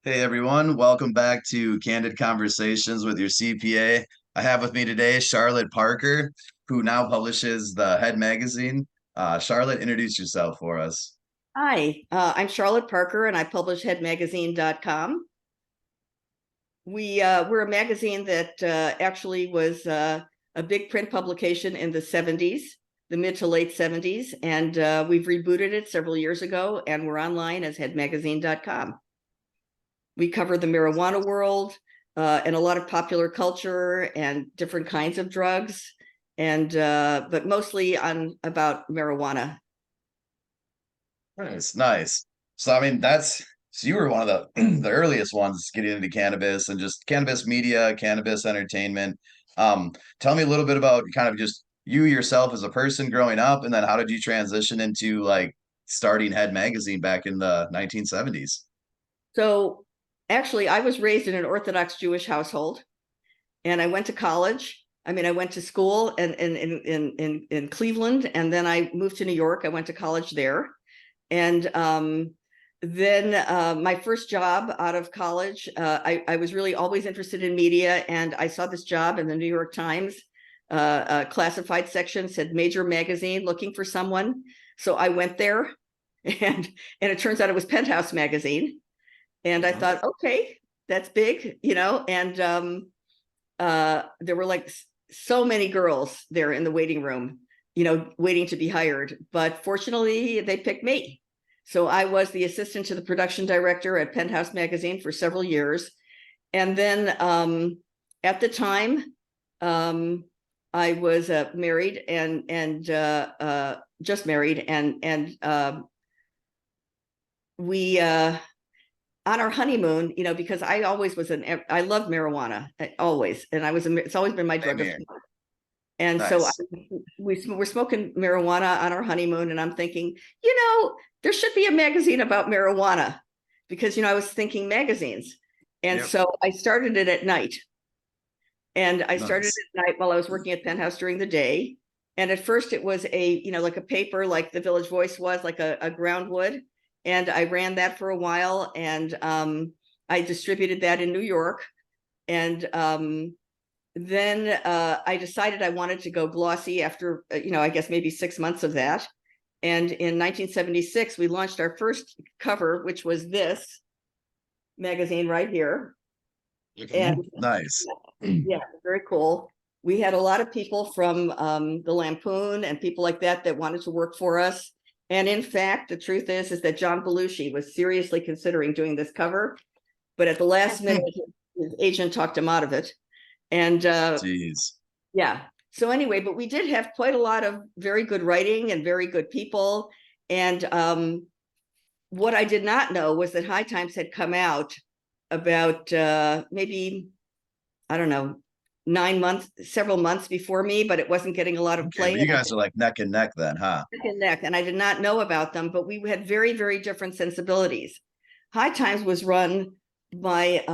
Hey everyone, welcome back to Candid Conversations with your CPA. I have with me today Charlotte Parker, who now publishes the Head magazine. Charlotte, introduce yourself for us. Hi, I'm Charlotte Parker and I publish headmagazine.com. We're a magazine that actually was a big print publication in the 70s, the mid to late 70s, and we've rebooted it several years ago and we're online as headmagazine.com. We cover the marijuana world and a lot of popular culture and different kinds of drugs, and but mostly on about marijuana. Nice, nice. So I mean, so you were one of the the earliest ones getting into cannabis and just cannabis media, cannabis entertainment. Tell me a little bit about kind of just you yourself as a person growing up, and then how did you transition into like starting Head magazine back in the 1970s? So actually, I was raised in an Orthodox Jewish household, and I went to college. I mean, I went to school in Cleveland, and then I moved to New York. I went to college there, and then my first job out of college, I was really always interested in media, and I saw this job in the New York Times classified section, said major magazine looking for someone. So I went there, and it turns out it was Penthouse magazine. And I thought, okay, that's big, and there were like so many girls there in the waiting room, waiting to be hired. But fortunately, they picked me. So I was the assistant to the production director at Penthouse magazine for several years. And then at the time, I was married and just married, and we on our honeymoon, because I always was I loved marijuana always, and it's always been my Same drug of here. choice. And so Nice. we were smoking marijuana on our honeymoon, and I'm thinking, there should be a magazine about marijuana, because I was thinking magazines, and Yep. so I started it at night, and I started Nice. at night while I was working at Penthouse during the day. And at first, it was like a paper, like the Village Voice was, like a groundwood, and I ran that for a while, and I distributed that in New York, and then I decided I wanted to go glossy after I guess maybe 6 months of that. And in 1976, we launched our first cover, which was this magazine right here. And Nice. yeah, very cool. We had a lot of people from the Lampoon and people like that wanted to work for us. And in fact, the truth is that John Belushi was seriously considering doing this cover, but at the last minute, his agent talked him out of it. And Jeez. yeah, so anyway, but we did have quite a lot of very good writing and very good people. And what I did not know was that High Times had come out about maybe, I don't know, 9 months, several months before me, but it wasn't getting a lot of Okay, play. but you guys are like neck and neck then, huh? Neck and neck, and I did not know about them, but we had very, very different sensibilities. High Times was run by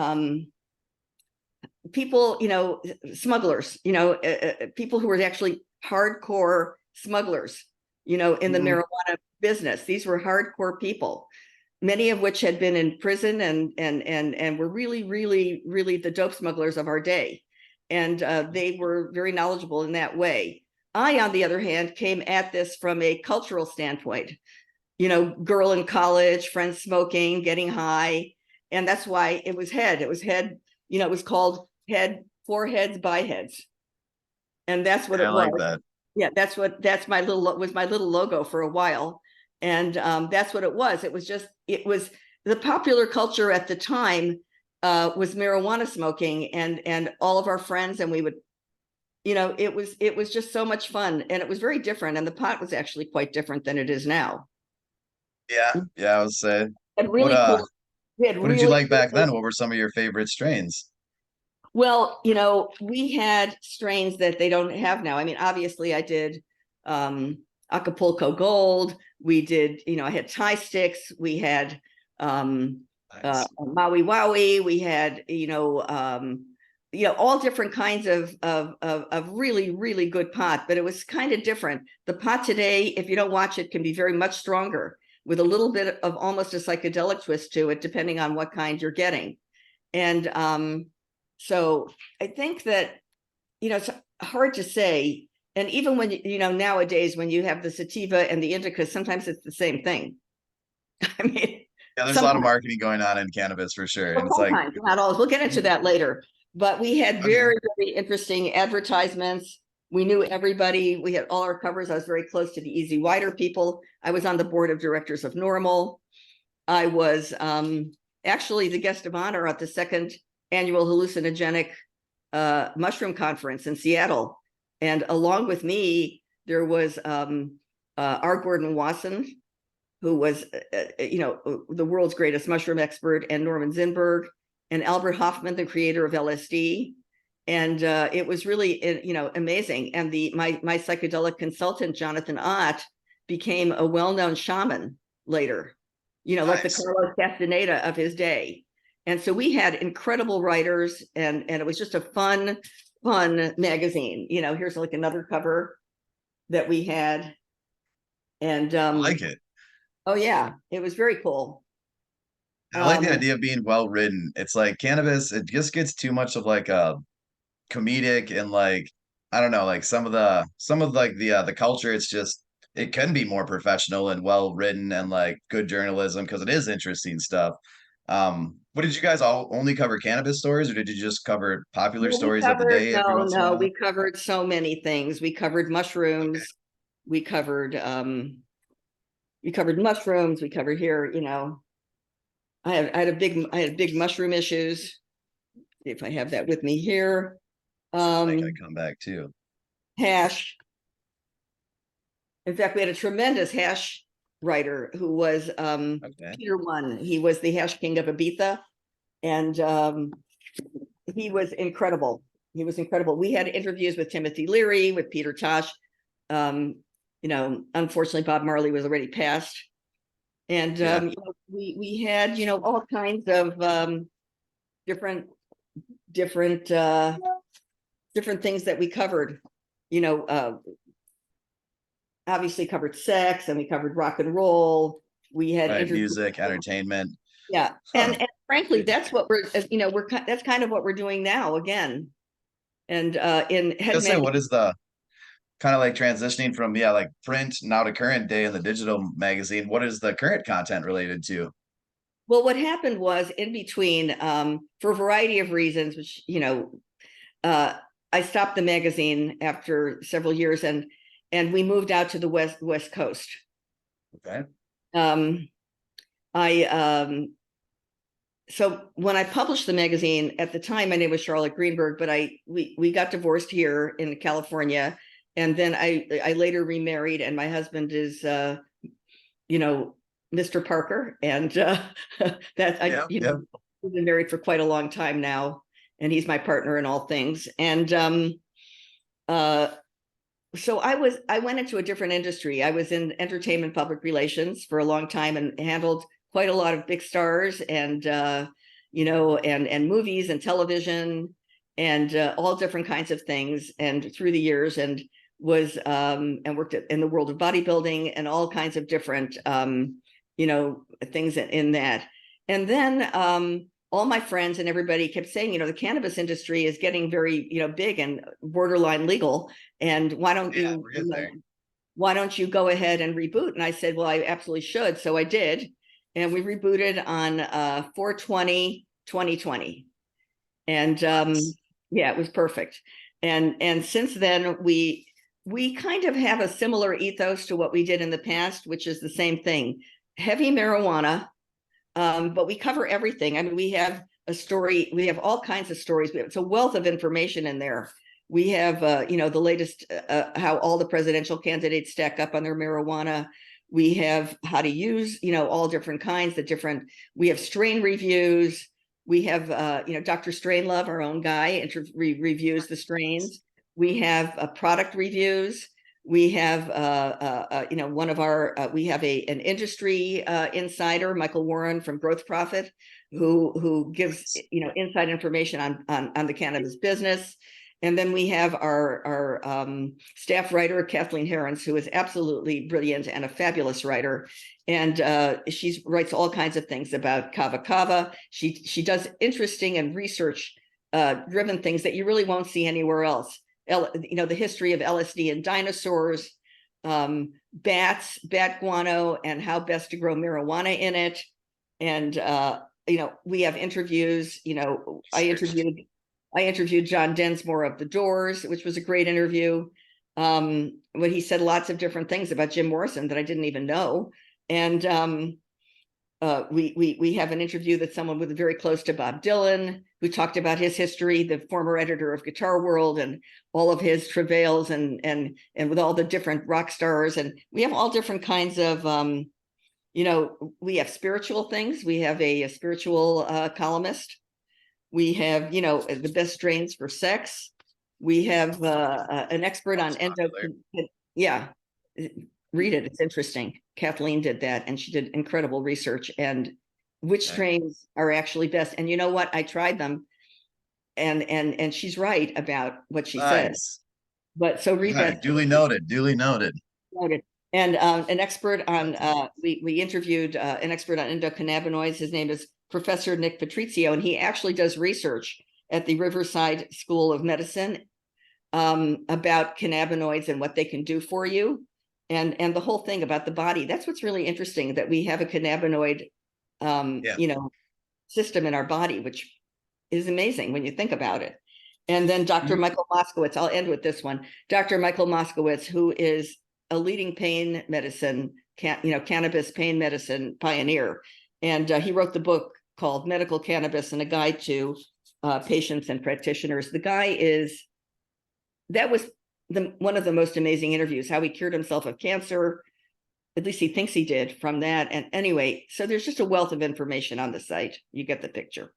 people, smugglers, people who were actually hardcore smugglers, in the Mhm. marijuana business. These were hardcore people, many of which had been in prison and were really, really, really the dope smugglers of our day. And they were very knowledgeable in that way. I, on the other hand, came at this from a cultural standpoint, girl in college, friends smoking, getting high. And that's why it was Head. It was Head, it was called Head, for heads by heads. And that's what Yeah, I it like was. that. Yeah, that's my little logo for a while. And that's what it was. It was the popular culture at the time was marijuana smoking, and all of our friends, and we would, it was just so much fun, and it was very different. And the pot was actually quite different than it is now. Yeah, yeah, I would say. And What really cool. We had what did you really like back cool. then? What were some of your favorite strains? Well, we had strains that they don't have now. I mean, obviously, I did Acapulco Gold. We did, I had Thai sticks. We had Nice. Maui Wowie. We had, all different kinds of really, really good pot. But it was kind of different. The pot today, if you don't watch it, can be very much stronger. with a little bit of almost a psychedelic twist to it, depending on what kind you're getting. And so I think that, it's hard to say. And even when, nowadays, when you have the sativa and the indica, sometimes it's the same thing. I mean, Yeah, there's a lot of sometimes, marketing going on in cannabis for sure. And well, it's like, sometimes, not always. We'll get into that later. But we had okay. very, very interesting advertisements. We knew everybody. We had all our covers. I was very close to the Easy Wider people. I was on the board of directors of Normal. I was actually the guest of honor at the second annual hallucinogenic mushroom conference in Seattle. And along with me, there was R. Gordon Wasson, who was, the world's greatest mushroom expert, and Norman Zinberg, and Albert Hoffman, the creator of LSD. And it was really, amazing. And my psychedelic consultant, Jonathan Ott, became a well-known shaman later, like the Nice. Carlos Castaneda of his day. And so we had incredible writers, and it was just a fun magazine. Here's like another cover that we had. And I like it. oh yeah, it was very cool. I like the Um, idea of being well written. It's like cannabis, it just gets too much of like a comedic and like I don't know, like some of like the culture, it's just it can be more professional and well written and like good journalism because it is interesting stuff. What did you guys all only cover cannabis stories or did you just cover popular we stories of the covered day every no, once in a no, while? we covered so many things. We covered Okay. mushrooms. We covered mushrooms. We covered here. I had big mushroom issues. If I have that with me here, I gotta um, come back too. hash. In fact, we had a tremendous hash writer who was Okay. Peter One. He was the hash king of Ibiza, and he was incredible. He was incredible. We had interviews with Timothy Leary, with Peter Tosh. Unfortunately, Bob Marley was already passed. And Yeah. we had, all kinds of different different different things that we covered. You know, uh, Obviously covered sex, and we covered rock and roll. We had Right. interviews. Music, entertainment. Yeah, Huh. and frankly, that's what that's kind of what we're doing now again. And in I head say, mag what is the kind of like transitioning from yeah like print now to current day in the digital magazine, what is the current content related to? Well, what happened was, in between, for a variety of reasons, which, uh, I stopped the magazine after several years, and we moved out to the West Coast. Okay. Um, I So when I published the magazine, at the time, my name was Charlotte Greenberg, but we got divorced here in California, and then I later remarried, and my husband is Mr. Parker, and that Yeah, yeah. we've been married for quite a long time now, and he's my partner in all things. And uh, so I went into a different industry. I was in entertainment public relations for a long time and handled quite a lot of big stars, and and movies and television, and all different kinds of things, and through the years, and was and worked in the world of bodybuilding and all kinds of different things in that. And then all my friends and everybody kept saying, the cannabis industry is getting very, big and borderline legal. And Yeah, we're getting there. why don't you go ahead and reboot? And I said, well, I absolutely should. So I did. And we rebooted on 4/20/2020. And Nice. yeah, it was perfect. And since then, we kind of have a similar ethos to what we did in the past, which is the same thing: heavy marijuana, but we cover everything. I mean, we have all kinds of stories. It's a wealth of information in there. We have, the latest, how all the presidential candidates stack up on their marijuana. We have how to use, all different kinds, we have strain reviews. We have, Dr. Strainlove, our own guy, reviews the strains. We have product reviews. We have, we have an industry insider, Michael Warren from Growth Profit, who gives, inside information on the cannabis business. And then we have our staff writer, Kathleen Herons, who is absolutely brilliant and a fabulous writer. And she writes all kinds of things about kava kava. She does interesting and research driven things that you really won't see anywhere else. The history of LSD and dinosaurs, bats, bat guano, and how best to grow marijuana in it. And we have interviews. I interviewed John Densmore of The Doors, which was a great interview. When he said lots of different things about Jim Morrison that I didn't even know. And we have an interview that someone with very close to Bob Dylan, who talked about his history, the former editor of Guitar World, and all of his travails, and with all the different rock stars. And we have all different kinds of we have spiritual things. We have a spiritual columnist. We have, the best strains for sex. We have an expert on yeah, read it. It's interesting. Kathleen did that, and she did incredible research and which strains are actually best. And you know what? I tried them, and she's right about what she says. But so read that. Duly noted. Duly noted. Noted. And an expert on we interviewed an expert on endocannabinoids. His name is Professor Nick Patrizio, and he actually does research at the Riverside School of Medicine about cannabinoids and what they can do for you, and the whole thing about the body. That's what's really interesting, that we have a cannabinoid system in our body, which is amazing when you think about it. And then Dr. Michael Moskowitz, I'll end with this one. Dr. Michael Moskowitz, who is a leading pain medicine, cannabis pain medicine pioneer. And he wrote the book called Medical Cannabis and a Guide to Patients and Practitioners. The guy that was one of the most amazing interviews, how he cured himself of cancer. At least he thinks he did from that. And anyway, so there's just a wealth of information on the site. You get the picture.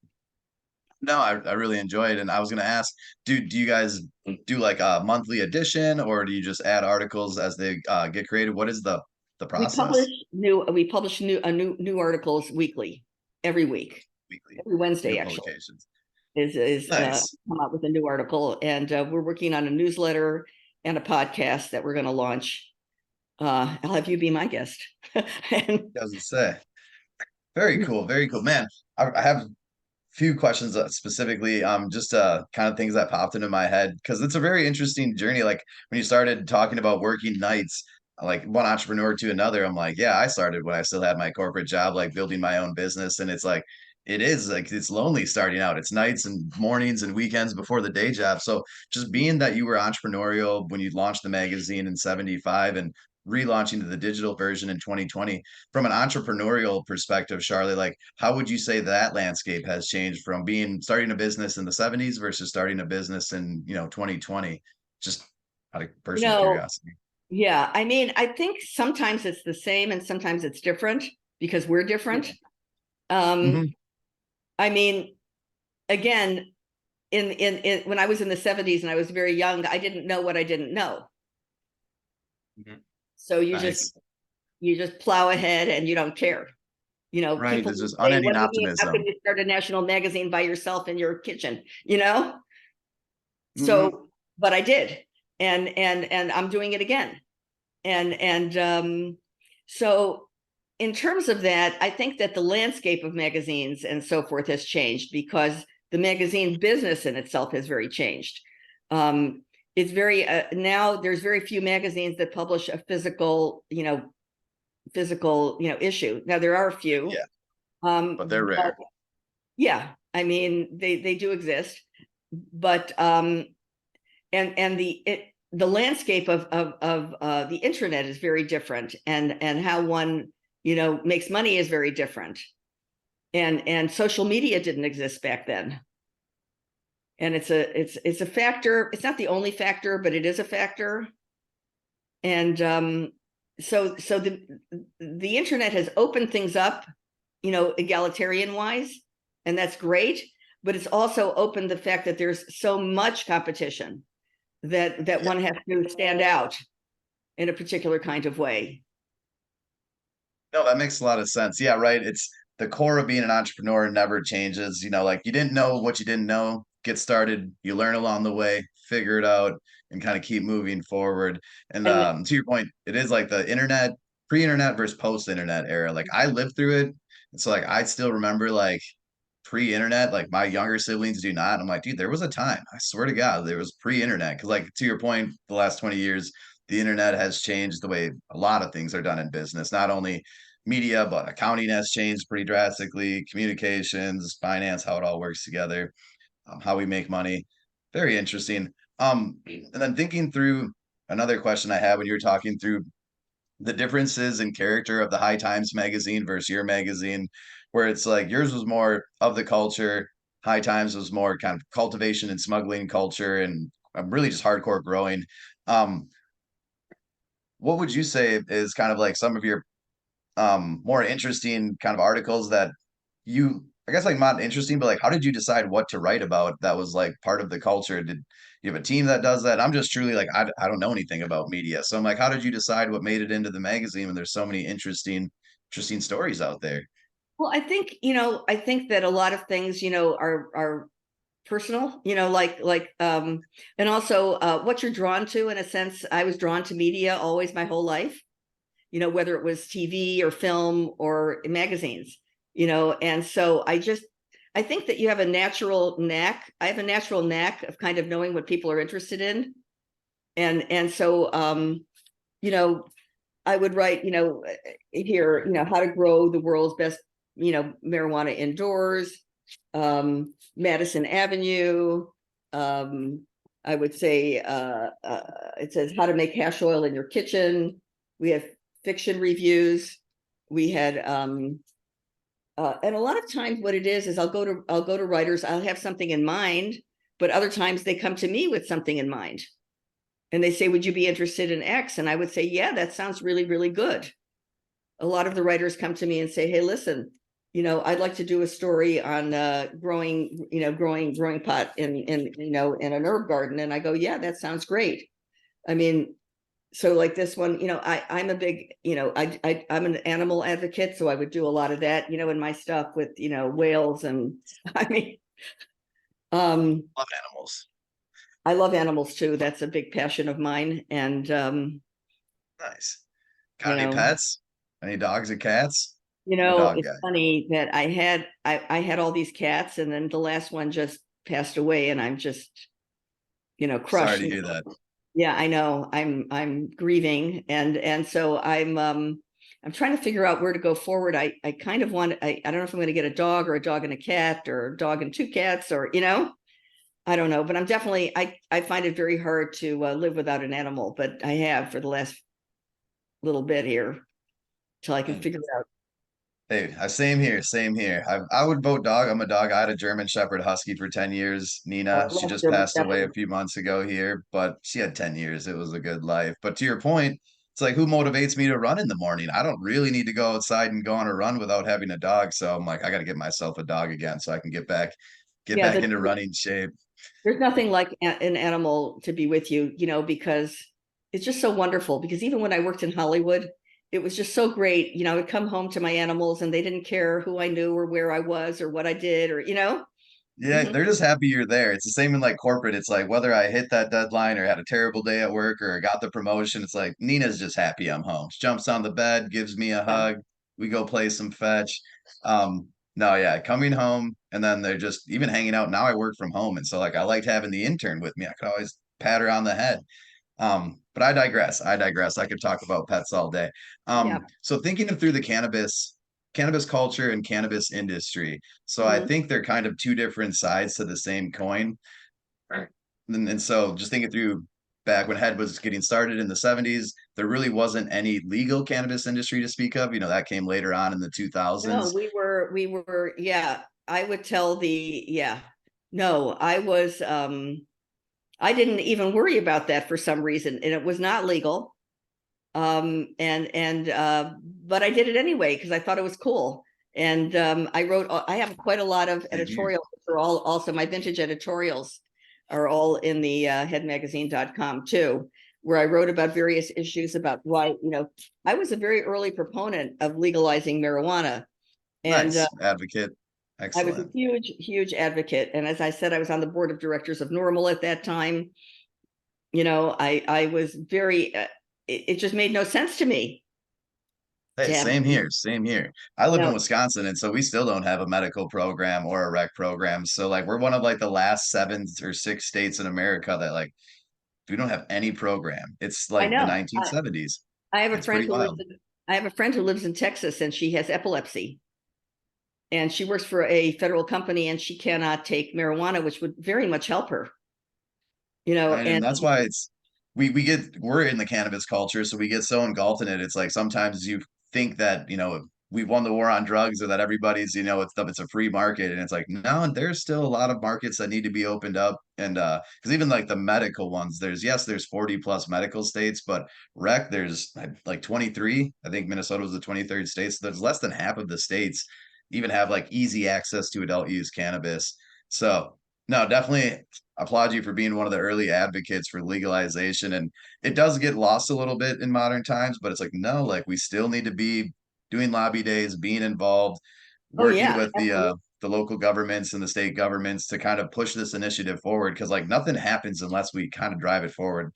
No, I really enjoyed it. And I was going to ask, do you guys do like a monthly edition, or do you just add articles as they get created? What is the process? We publish new articles weekly, every week. Weekly. Every Wednesday, New actually. publications. Is Nice. come out with a new article, and we're working on a newsletter and a podcast that we're going to launch. I'll have you be my guest. Doesn't say. Very cool. Very cool, man. I have few questions specifically, just kind of things that popped into my head, because it's a very interesting journey. Like when you started talking about working nights, like one entrepreneur to another, I'm like, yeah, I started when I still had my corporate job, like building my own business. And it's like, it is like, it's lonely starting out. It's nights and mornings and weekends before the day job. So just being that you were entrepreneurial when you launched the magazine in 75 and relaunching to the digital version in 2020, from an entrepreneurial perspective, Charlotte, like how would you say that landscape has changed from starting a business in the 70s versus starting a business in 2020, just out of personal curiosity? Yeah, I mean, I think sometimes it's the same and sometimes it's different because we're different. I mean, again, in when I was in the 70s and I was very young, I didn't know what I didn't know. So you just plow ahead and you don't care. Right. People There's just say, unending optimism. how can you start a national magazine by yourself in your kitchen? So, but I did, and I'm doing it again. And so in terms of that, I think that the landscape of magazines and so forth has changed because the magazine business in itself has very changed. It's very now there's very few magazines that publish a physical issue. Now there are a few, but they're rare. Yeah, I mean they do exist, but and the landscape of the internet is very different, and how one makes money is very different, and social media didn't exist back then. And it's a factor. It's not the only factor, but it is a factor. And so the internet has opened things up, egalitarian wise, and that's great. But it's also opened the fact that there's so much competition that one has to stand out in a particular kind of way. No, that makes a lot of sense. Yeah, right. It's the core of being an entrepreneur never changes. Like you didn't know what you didn't know get started, you learn along the way, figure it out, and kind of keep moving forward. And And to your point, it is like the internet, pre-internet versus post-internet era. Like I lived through it. And so like I still remember like pre-internet, like my younger siblings do not. I'm like, dude, there was a time, I swear to God, there was pre-internet. Cause like to your point, the last 20 years, the internet has changed the way a lot of things are done in business, not only media, but accounting has changed pretty drastically, communications, finance, how it all works together, how we make money. Very interesting. And then thinking through another question I had when you were talking through the differences in character of the High Times magazine versus your magazine, where it's like yours was more of the culture, High Times was more kind of cultivation and smuggling culture, and really just hardcore growing. Um, what would you say is kind of like some of your more interesting kind of articles that you, I guess like not interesting, but like how did you decide what to write about that was like part of the culture? Did you have a team that does that? I'm just truly like I don't know anything about media. So I'm like, how did you decide what made it into the magazine when there's so many interesting stories out there? well, I think that a lot of things, are personal, and also what you're drawn to. In a sense, I was drawn to media always my whole life, whether it was TV or film or magazines, and so I think that you have a natural knack. I have a natural knack of kind of knowing what people are interested in. And so you know, I would write, here, how to grow the world's best, marijuana indoors, Madison Avenue. I would say it says how to make hash oil in your kitchen. We have fiction reviews. We had and a lot of times what it is I'll go to writers, I'll have something in mind, but other times they come to me with something in mind. And they say, would you be interested in X? And I would say, yeah, that sounds really, really good. A lot of the writers come to me and say, hey, listen, I'd like to do a story on growing pot in an herb garden. And I go, yeah, that sounds great. I mean, so like this one, I'm a big, I'm an animal advocate. So I would do a lot of that, in my stuff with, whales. And I mean, Love animals. I love animals too. That's a big passion of mine. And, Nice. you Got any know, pets? Any dogs or cats? I'm a dog It's guy. funny that I had all these cats, and then the last one just passed away, and I'm just, Sorry crushed. to hear that. Yeah, I know. I'm grieving, and so I'm trying to figure out where to go forward. I kind of want I don't know if I'm going to get a dog or a dog and a cat or a dog and two cats, or I don't know, but I'm definitely I find it very hard to live without an animal, but I have for the last little bit here till I can figure it out. Hey, same here, same here. I would vote dog. I'm a dog. I had a German Shepherd Husky for 10 years. Oh, Nina, I she love just German passed away a Shepherd. few months ago here, but she had 10 years. It was a good life. But to your point, it's like who motivates me to run in the morning? I don't really need to go outside and go on a run without having a dog. So I'm like, I got to get myself a dog again so I can get Yeah, back into running shape. there's nothing like an animal to be with you, because it's just so wonderful. Because even when I worked in Hollywood, it was just so great. I would come home to my animals and they didn't care who I knew or where I was or what I did or. Yeah, Mhm. they're just happy you're there. It's the same in like corporate. It's like whether I hit that deadline or had a terrible day at work or got the promotion, it's like Nina's just happy I'm home. She jumps on the bed, gives me a Yeah. hug. We go play some fetch. No, yeah, coming home and then they're just even hanging out. Now I work from home. And so like I liked having the intern with me. I could always pat her on the head. But I digress. I digress. I could talk about pets all day. Yeah. So thinking of through the cannabis culture and cannabis industry. So I Mhm. think they're kind of two different sides to the same coin. Right. And so just thinking through back when Head was getting started in the 70s, there really wasn't any legal cannabis industry to speak of. That came later on in the No, 2000s. yeah. I would tell yeah. No, I didn't even worry about that for some reason, and it was not legal. But I did it anyway because I thought it was cool. And I have quite a lot of Same here. editorials for all, also my vintage editorials are all in the headmagazine.com too, where I wrote about various issues about why, I was a very early proponent of legalizing marijuana. And Nice advocate. I was a Excellent. huge advocate. And as I said, I was on the board of directors of Normal at that time. You know, I was very, it just made no sense to me Hey, to have, same here, same here. I live in no, Wisconsin, and so we still don't have a medical program or a rec program. So like we're one of like the last 7 or 6 states in America that like we don't have any program. It's I like the know. 1970s. I have a It's friend pretty who lives wild. in, I have a friend who lives in Texas and she has epilepsy and she works for a federal company and she cannot take marijuana, which would very much help her, you know, And and that's why it's we're in the cannabis culture, so we get so engulfed in it. It's like sometimes you think that, we've won the war on drugs or that everybody's, it's a free market. And it's like, no, there's still a lot of markets that need to be opened up. And because even like the medical ones, there's 40 plus medical states, but rec, there's like 23. I think Minnesota was the 23rd state. So there's less than half of the states even have like easy access to adult use cannabis. So no, definitely applaud you for being one of the early advocates for legalization. And it does get lost a little bit in modern times, but it's like, no, like we still need to be doing lobby days, being involved, oh working yeah, with absolutely. the local governments and the state governments to kind of push this initiative forward. Cause like nothing happens unless we kind of drive it forward.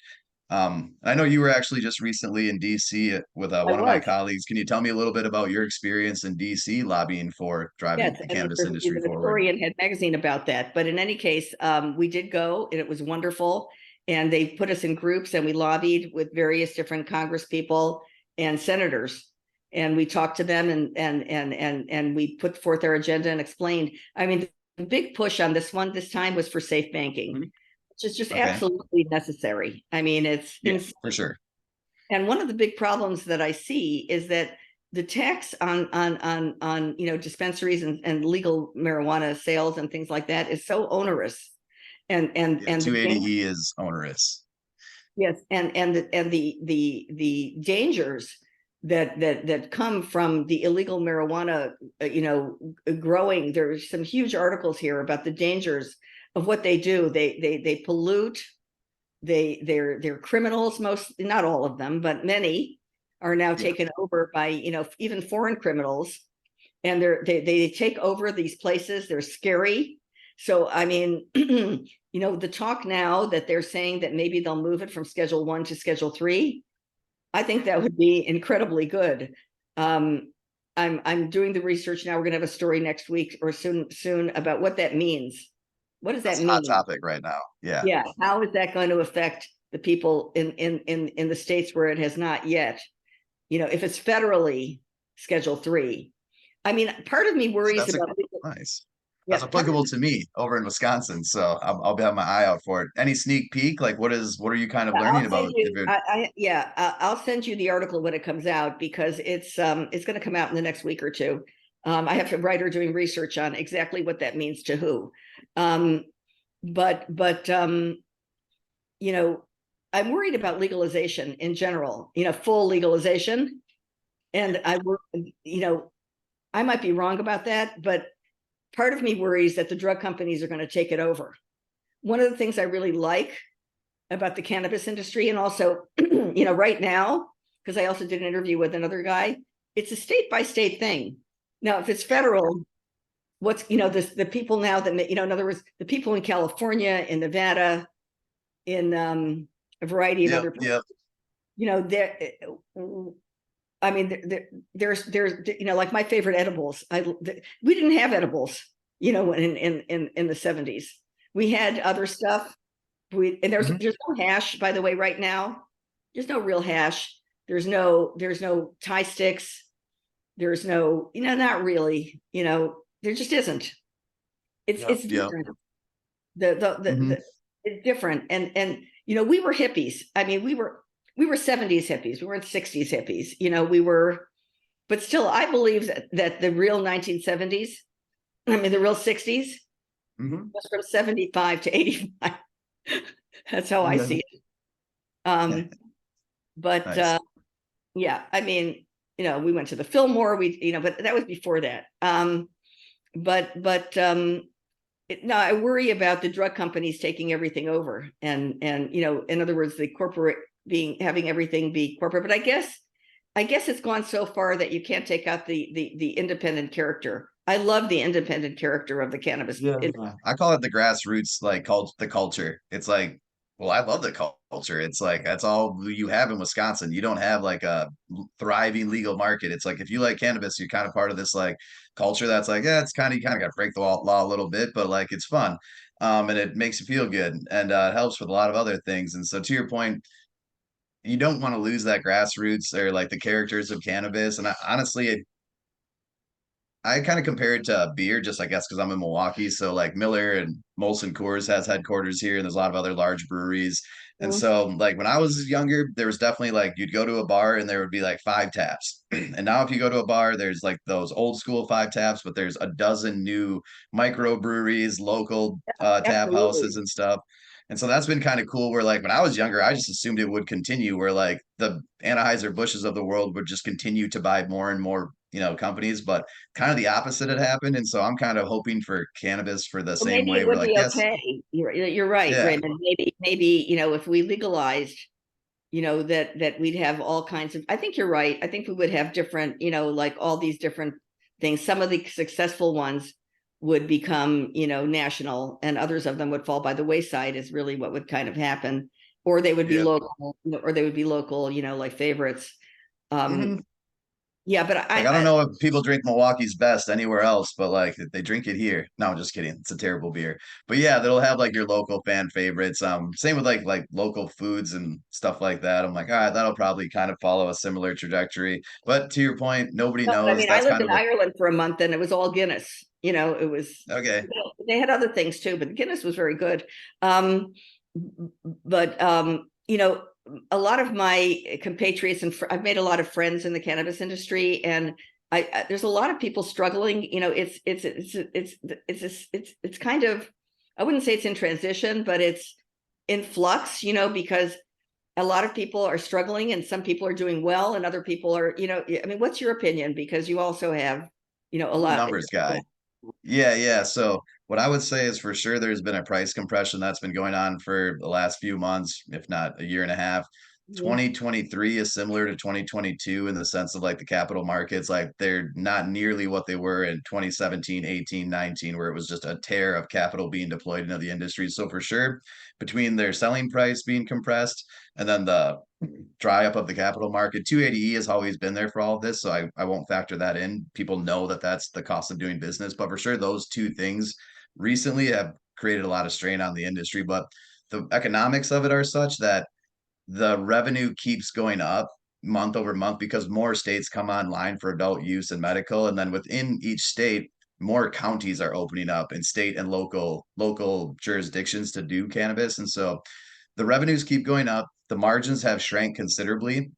I know you were actually just recently in DC with I one of my was. colleagues. Can you tell me a little bit about your experience in DC lobbying for driving Yes, the and cannabis there's industry even a forward? story in Head Magazine about that. But in any case, we did go and it was wonderful. And they put us in groups and we lobbied with various different Congress people and senators. And we talked to them and we put forth our agenda and explained. I mean, the big push on this one this time was for safe banking, Mhm. which is just Okay. absolutely necessary. I mean, it's Yeah, for sure. and one of the big problems that I see is that the tax on dispensaries and legal marijuana sales and things like that is so onerous. Yeah, And the 280E is onerous. yes, and the dangers that come from the illegal marijuana, growing. There's some huge articles here about the dangers of what they do. They pollute. They're criminals. Most, not all of them, but many are now Yeah. taken over by even foreign criminals, and they take over these places. They're scary. So I mean, the talk now that they're saying that maybe they'll move it from Schedule 1 to Schedule 3. I think that would be incredibly good. Um, I'm doing the research now. We're going to have a story next week or soon about what that means. What does that That's a hot mean? topic right now. Yeah. Yeah, how is that going to affect the people in the states where it has not yet? If it's federally Schedule 3. I mean, part of me Hey, worries that's a about, nice. yeah, That's part of applicable to me over in Wisconsin, so I'll be on my eye out for it. Any sneak peek? Like, what are you kind of learning I'll send about? you. If it, Yeah, I'll send you the article when it comes out because it's going to come out in the next week or two. I have a writer doing research on exactly what that means to who. Um, but you know, I'm worried about legalization in general. Full legalization, and I might be wrong about that, but part of me worries that the drug companies are going to take it over. One of the things I really like about the cannabis industry, and also, right now, because I also did an interview with another guy, it's a state by state thing. Now, if it's federal, what's the people now that in other words, the people in California, in Nevada, in a variety of yep, other places, yep. there. I mean, there's like my favorite edibles. We didn't have edibles, in the 70s. We had other stuff. And there's Mhm. there's no hash, by the way, right now. There's no real hash. There's no tie sticks. There's no, not really, there just isn't. It's Yep, it's yep. different. The Hmm. it's different. And we were hippies. I mean, we were 70s hippies. We weren't 60s hippies. We were, but still, I believe that the real 1970s, I mean the real 60s Hmm. was from 75 to 85. That's how I see it. Um, but Nice. yeah, I mean, we went to the Fillmore, but that was before that. But no, I worry about the drug companies taking everything over, and in other words, the corporate having everything be corporate. But I guess I guess it's gone so far that you can't take out the independent character. I love the independent character of the cannabis. Yeah. I call it the grassroots, like the culture. It's like, well, I love the culture. It's like that's all you have in Wisconsin. You don't have like a thriving legal market. It's like if you like cannabis, you're kind of part of this like culture that's like, yeah, it's kind of you kind of got to break the law a little bit, but like it's fun. And it makes you feel good, and it helps with a lot of other things. And so, to your point, you don't want to lose that grassroots or like the characters of cannabis. And honestly, I kind of compare it to beer, just I guess because I'm in Milwaukee. So like Miller and Molson Coors has headquarters here, and there's a lot of other large breweries. And Mhm. so like when I was younger, there was definitely like you'd go to a bar and there would be like five taps. And now if you go to a bar, there's like those old school five taps, but there's a dozen new microbreweries, local tap houses Absolutely. and stuff. And so that's been kind of cool. Where like when I was younger, I just assumed it would continue. Where like the Anheuser Busches of the world would just continue to buy more and more, companies. But kind of the opposite had happened. And so I'm kind of hoping for cannabis for the Well, same maybe way. it We're would like, be yes, okay. You're right, yeah, Raymond. Maybe, if we legalized, that we'd have all kinds of, I think you're right. I think we would have different, like all these different things. Some of the successful ones would become, national, and others of them would fall by the wayside is really what would kind of happen. Or they would be yep. local, or they would be local, like favorites. Um, Hmm. yeah, but Like, I don't know if people drink Milwaukee's Best anywhere else, but like they drink it here. No, I'm just kidding. It's a terrible beer. But yeah, they'll have like your local fan favorites. Same with like local foods and stuff like that. I'm like, all right, that'll probably kind of follow a similar trajectory. But to your point, nobody no, but I knows. mean, I That's lived kind in of what Ireland for a month and it was all Guinness. It was, okay. they had other things too, but Guinness was very good. Um, but a lot of my compatriots and I've made a lot of friends in the cannabis industry, and there's a lot of people struggling. It's kind of, I wouldn't say it's in transition, but it's in flux. Because a lot of people are struggling, and some people are doing well, and other people are. I mean, what's your opinion? Because you also have, a I'm a lot. numbers guy. Yeah, yeah. So what I would say is for sure there's been a price compression that's been going on for the last few months, if not a year and a half. Mhm. 2023 is similar to 2022 in the sense of like the capital markets, like they're not nearly what they were in 2017, 18, 19, where it was just a tear of capital being deployed into the industry. So for sure, between their selling price being compressed and then the dry up of the capital market. 280E has always been there for all of this, so I won't factor that in. People know that that's the cost of doing business, but for sure, those two things recently have created a lot of strain on the industry. But the economics of it are such that the revenue keeps going up month over month because more states come online for adult use and medical, and then within each state more counties are opening up in state and local jurisdictions to do cannabis. And so the revenues keep going up, the margins have shrank considerably,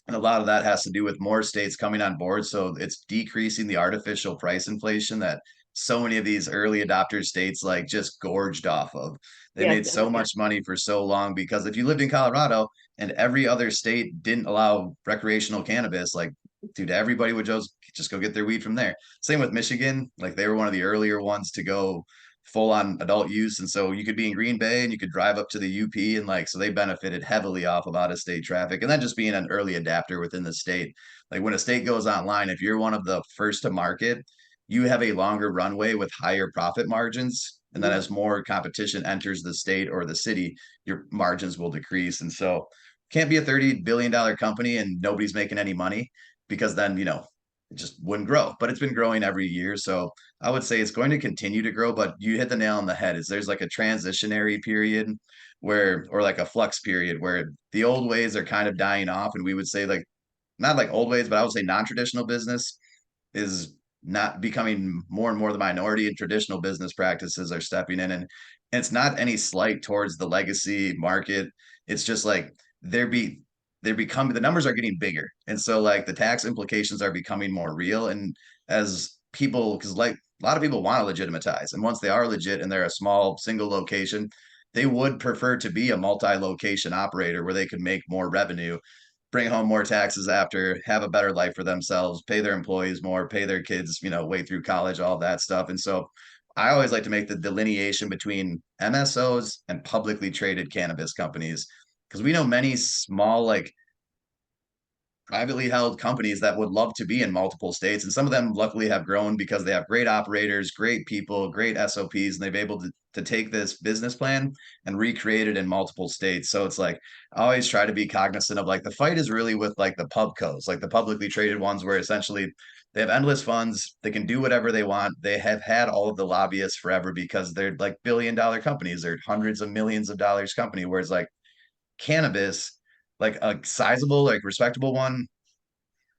and a lot of that has to do with more states coming on board. So it's decreasing the artificial price inflation that so many of these early adopter states like just gorged off of. They Yes, made so much money for so long because if you lived in Colorado and every other state didn't allow recreational cannabis, like dude, everybody would just go get their weed from there. Same with Michigan, like they were one of the earlier ones to go full on adult use. And so you could be in Green Bay and you could drive up to the UP, and like, so they benefited heavily off of out of state traffic. And then just being an early adapter within the state. Like when a state goes online, if you're one of the first to market, you have a longer runway with higher profit margins. And then mhm. as more competition enters the state or the city, your margins will decrease. And so can't be a $30 billion company and nobody's making any money because then, it just wouldn't grow. But it's been growing every year. So I would say it's going to continue to grow, but you hit the nail on the head. Is there's like a transitionary period where, or like a flux period where the old ways are kind of dying off. And we would say like, not like old ways, but I would say non-traditional business is not becoming more and more the minority, and traditional business practices are stepping in. And it's not any slight towards the legacy market. It's just like they're be they're becoming, the numbers are getting bigger. And so like the tax implications are becoming more real. And as people, because like a lot of people want to legitimatize. And once they are legit and they're a small single location, they would prefer to be a multi-location operator where they could make more revenue, bring home more taxes after, have a better life for themselves, pay their employees more, pay their kids, way through college, all that stuff. And so I always like to make the delineation between MSOs and publicly traded cannabis companies because we know many small, like privately held companies that would love to be in multiple states. And some of them luckily have grown because they have great operators, great people, great SOPs, and they've able to take this business plan and recreate it in multiple states. So it's like I always try to be cognizant of like the fight is really with like the pubcos, like the publicly traded ones where essentially they have endless funds, they can do whatever they want. They have had all of the lobbyists forever because they're like billion-dollar companies, they're hundreds of millions of dollars company, whereas like cannabis, like a sizable, like respectable one,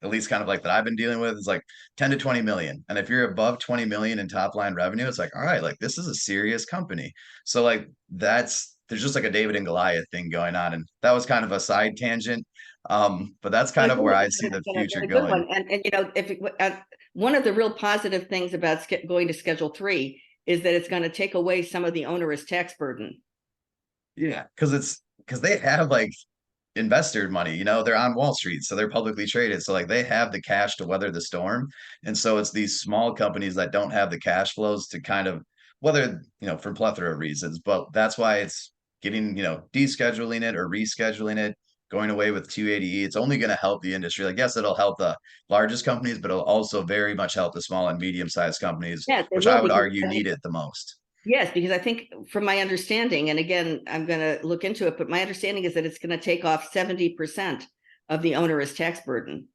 at least kind of like that I've been dealing with, is like 10 to 20 million. And if you're above 20 million in top line revenue, it's like, all right, like this is a serious company. So like there's just like a David and Goliath thing going on. And that was kind of a side tangent. But that's But kind a of good where one, I see the future a good going. one. And if one of the real positive things about going to Schedule 3 is that it's going to take away some of the onerous tax burden. Yeah. Because they have like investor money, they're on Wall Street, so they're publicly traded. So like they have the cash to weather the storm. And so it's these small companies that don't have the cash flows to kind of whether, for plethora of reasons, but that's why it's getting, descheduling it or rescheduling it, going away with 280E. It's only going to help the industry. Like, yes, it'll help the largest companies, but it'll also very much help the small and medium-sized companies, Yes, it which will, I would because argue need it the most. yes, because I think from my understanding, and again, I'm going to look into it, but my understanding is that it's going to take off 70% of the onerous tax burden,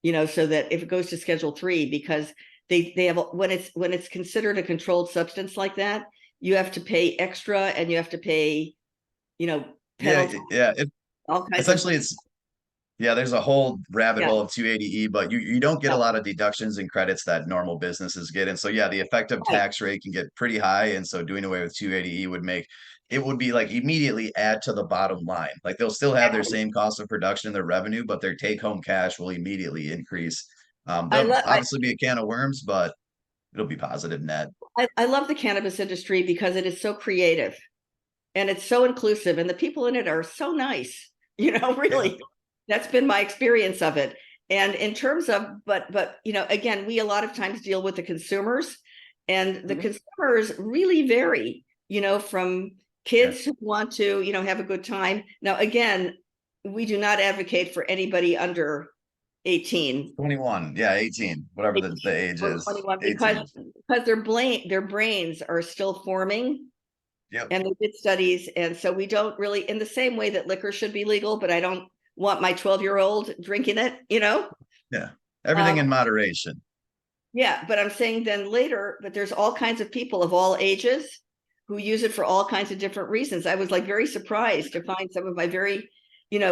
so that if it goes to Schedule 3, because they have, when it's considered a controlled substance like that, you have to pay extra, and you have to pay, Yeah, penalties, yeah. all kinds of Essentially it's Yeah, there's a whole rabbit yeah. hole of 280E, but you don't get a Yeah, lot of deductions and credits that normal businesses get. And so yeah, the effective right. tax rate can get pretty high. And so doing away with 280E would be like immediately add to the bottom line. Like they'll still have their Exactly. same cost of production and their revenue, but their take home cash will immediately increase. I There'll love obviously be a can of worms, but it'll be positive net. I love the cannabis industry because it is so creative and it's so inclusive, and the people in it are so nice. Yeah. Really, that's been my experience of it. And in terms of, but again, we a lot of times deal with the consumers, and the Mhm. consumers really vary. From Yeah. kids who want to have a good time. Now, again, we do not advocate for anybody under 18 21. Yeah, 18, whatever the age or is. 21, 18. because their brains are still forming, Yep. and they did studies. And so we don't really, in the same way that liquor should be legal, but I don't want my 12-year-old drinking it. Yeah. Everything Um, in moderation. yeah, but I'm saying then later, but there's all kinds of people of all ages who use it for all kinds of different reasons. I was like very surprised to find some of my very,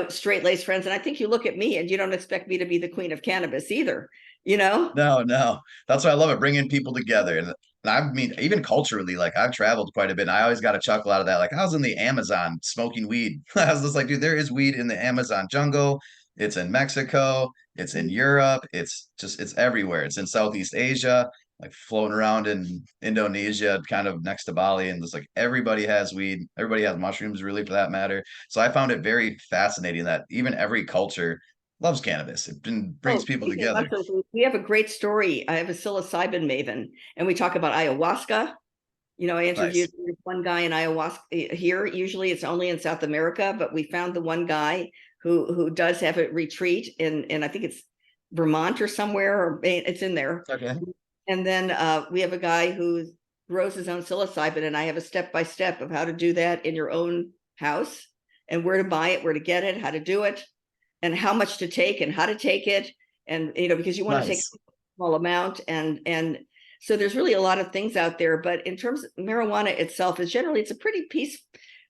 straight-laced friends. And I think you look at me and you don't expect me to be the queen of cannabis either, you know? No, no. That's why I love it, bringing people together. And I mean, even culturally, like I've traveled quite a bit and I always got a chuckle out of that. Like I was in the Amazon smoking weed. I was just like, dude, there is weed in the Amazon jungle. It's in Mexico. It's in Europe. It's everywhere. It's in Southeast Asia, like floating around in Indonesia, kind of next to Bali. And just like everybody has weed. Everybody has mushrooms, really, for that matter. So I found it very fascinating that even every culture loves cannabis. Brings Oh, people speaking of together. mushrooms, we have a great story. I have a psilocybin maven, and we talk about ayahuasca. I interviewed Nice. one guy in ayahuasca here. Usually it's only in South America, but we found the one guy who does have a retreat in I think it's Vermont or somewhere, or it's in there. Okay. And then we have a guy who grows his own psilocybin, and I have a step by step of how to do that in your own house, and where to buy it, where to get it, how to do it, and how much to take and how to take it. And because you want to take Nice. a small amount, and so there's really a lot of things out there. But in terms of marijuana itself, is generally it's a pretty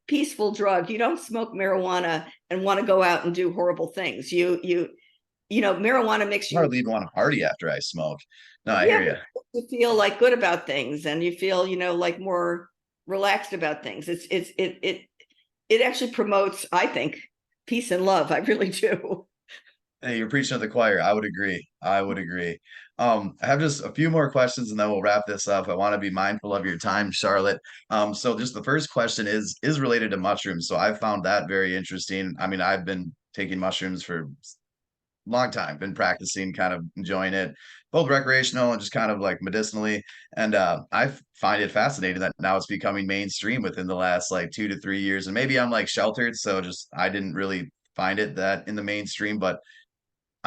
peaceful drug. You don't smoke marijuana and want to go out and do horrible things. Marijuana makes I you, hardly even want to party after I smoke. No, I yeah, hear you. you feel like good about things, and you feel like more relaxed about things. It actually promotes, I think, peace and love. I really do. Hey, you're preaching to the choir. I would agree. I would agree. I have just a few more questions and then we'll wrap this up. I want to be mindful of your time, Charlotte. So just the first question is related to mushrooms. So I found that very interesting. I mean, I've been taking mushrooms for a long time, been practicing, kind of enjoying it, both recreational and just kind of like medicinally. And I find it fascinating that now it's becoming mainstream within the last like 2 to 3 years. And maybe I'm like sheltered, so just I didn't really find it that in the mainstream, but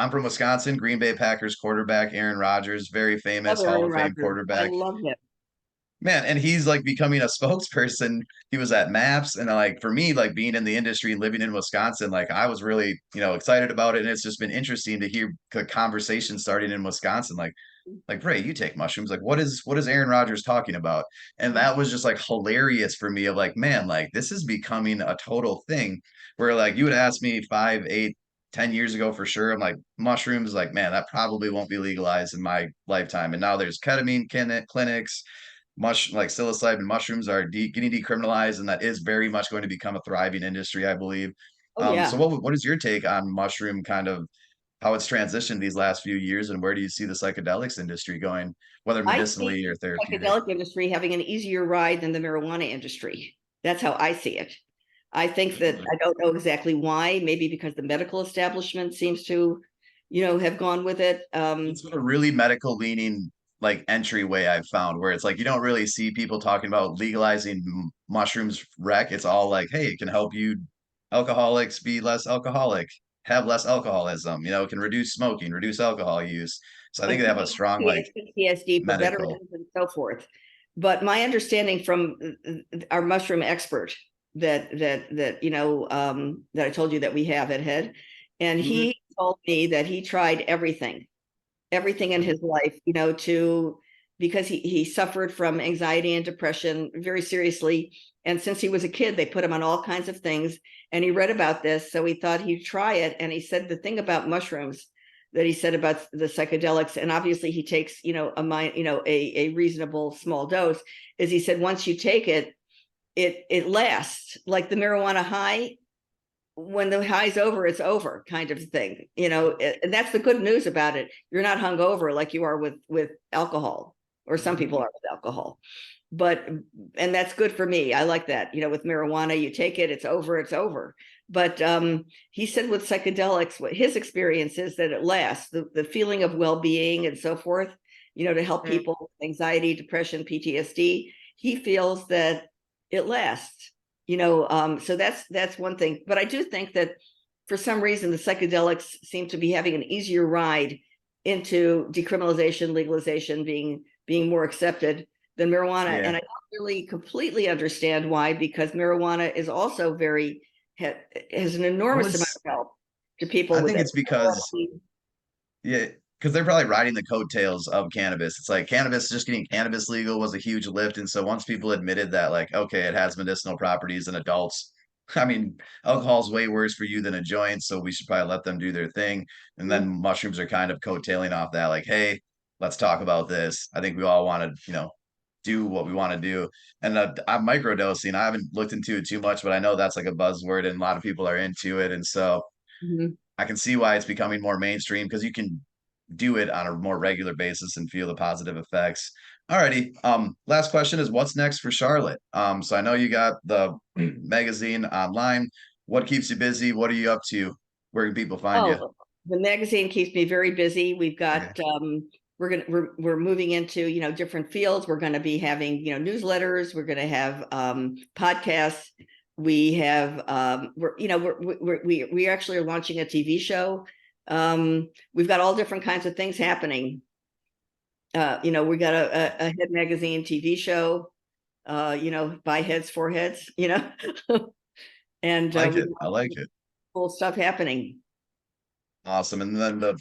I'm from Wisconsin, Green Bay Packers quarterback Aaron Rodgers, very Love famous Hall Aaron of Fame Rodgers. I quarterback. love him. Man, and he's like becoming a spokesperson. He was at Maps, and like for me, like being in the industry and living in Wisconsin, like I was really, excited about it. And it's just been interesting to hear the conversation starting in Wisconsin. Like Ray, you take mushrooms. Like, what is Aaron Rodgers talking about? And that was just like hilarious for me of like, man, like this is becoming a total thing where like you would ask me 5, 8, 10 years ago for sure. I'm like, mushrooms, like, man, that probably won't be legalized in my lifetime. And now there's ketamine clinics, like psilocybin mushrooms are getting decriminalized, and that is very much going to become a thriving industry, I believe. Oh So yeah. what is your take on mushroom kind of how it's transitioned these last few years, and where do you see the psychedelics industry going, whether I see medicinally or the therapeutic? psychedelic industry having an easier ride than the marijuana industry. That's how I see it. I think that I don't know exactly why, maybe because the medical establishment seems to, have gone with it. It's been a really medical leaning like entryway I've found where it's like you don't really see people talking about legalizing mushrooms rec. It's all like, hey, it can help you alcoholics be less alcoholic, have less alcoholism, it can reduce smoking, reduce alcohol use. So I think they have a strong like PTSD for medical. veterans and so forth. But my understanding from our mushroom expert that I told you that we have at Head, and Mhm. he told me that he tried everything in his life, because he suffered from anxiety and depression very seriously. And since he was a kid, they put him on all kinds of things. And he read about this, so he thought he'd try it. And he said the thing about mushrooms that he said about the psychedelics, and obviously he takes, a reasonable small dose, is he said once you take it, it lasts like the marijuana high. When the high's over, it's over, kind of thing, and that's the good news about it. You're not hungover like you are with alcohol, or some people are with alcohol. But and that's good for me. I like that. With marijuana, you take it, it's over, it's over. But he said with psychedelics, what his experience is that it lasts, the feeling of well-being and so forth, to help people with anxiety, depression, PTSD. He feels that it lasts, so that's one thing. But I do think that for some reason the psychedelics seem to be having an easier ride into decriminalization, legalization, being more accepted than marijuana. Yeah. And I don't really completely understand why, because marijuana is also has an Well, enormous amount it's of help to people I with think it. it's because yeah, because they're probably riding the coattails of cannabis. It's like cannabis, just getting cannabis legal was a huge lift. And so once people admitted that, like, okay, it has medicinal properties in adults, I mean, alcohol's way worse for you than a joint. So we should probably let them do their thing. And then mushrooms are kind of coattailing off that, like, hey, let's talk about this. I think we all want to, do what we want to do. And I'm microdosing. I haven't looked into it too much, but I know that's like a buzzword and a lot of people are into it. And so Mhm. I can see why it's becoming more mainstream because you can do it on a more regular basis and feel the positive effects. Alrighty. Last question is what's next for Charlotte? So I know you got the magazine online. What keeps you busy? What are you up to? Where can people find you? Oh, the magazine keeps me very busy. We've Okay. got we're moving into, different fields. We're going to be having, newsletters. We're going to have podcasts. We have we actually are launching a TV show. We've got all different kinds of things happening. We got a Head Magazine TV show, by heads for heads, and I like we've it. got I like it. cool stuff happening. Awesome. And then the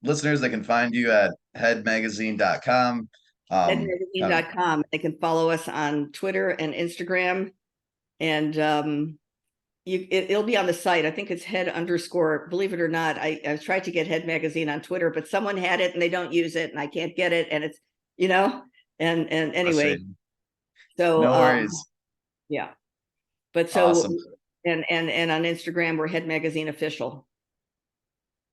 listeners, they can find you at headmagazine.com. Kind of Headmagazine.com. They can follow us on Twitter and Instagram, and it'll be on the site. I think it's head underscore. Believe it or not, I tried to get Head Magazine on Twitter, but someone had it and they don't use it, and I can't get it, and it's and anyway. frustrating. So No worries. yeah, but so Awesome. and on Instagram we're Head Magazine Official.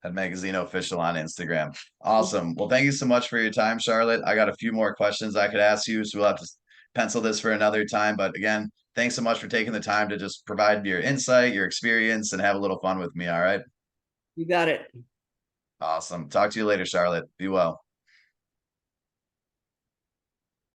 At Magazine Official on Instagram. Awesome. Well, thank you so much for your time, Charlotte. I got a few more questions I could ask you, so we'll have to pencil this for another time. But again, thanks so much for taking the time to just provide your insight, your experience, and have a little fun with me. All right. You got it. Awesome. Talk to you later, Charlotte. Be well.